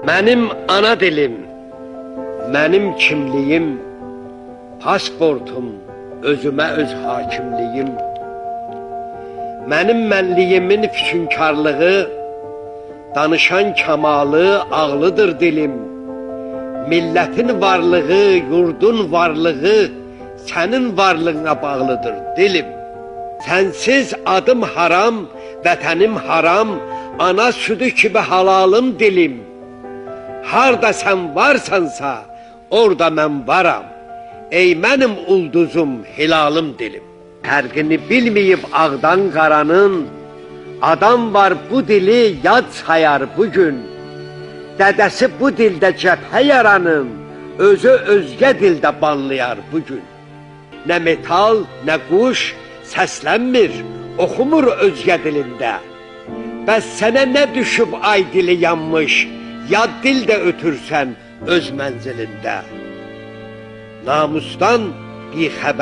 Mənim ana dilim, mənim kimliyim, pasportum, özümə öz hakimliyim. Mənim mənliyimin füsunkarlığı, danışan kamalı, ağlıdır dilim. Millətin varlığı, yurdun varlığı, sənin varlığına bağlıdır dilim. Sənsiz adım haram, vətənim haram, ana südü kimi halalım dilim. Harda sən varsansa, orada mən varam. Ey mənim ulduzum, hilalım dilim. Fərqini bilməyib ağdan qaranın, adam var bu dili yad sayar bugün. Dədəsi bu dildə cəbhə yaranın, özü özgə dildə banlayar bugün. Nə metal, nə quş səslənmir, oxumur özgə dilində. Bəs sənə nə düşüb ay dili yanmış, yad dildə ötürsən öz mənzilində. Namusdan bixəbər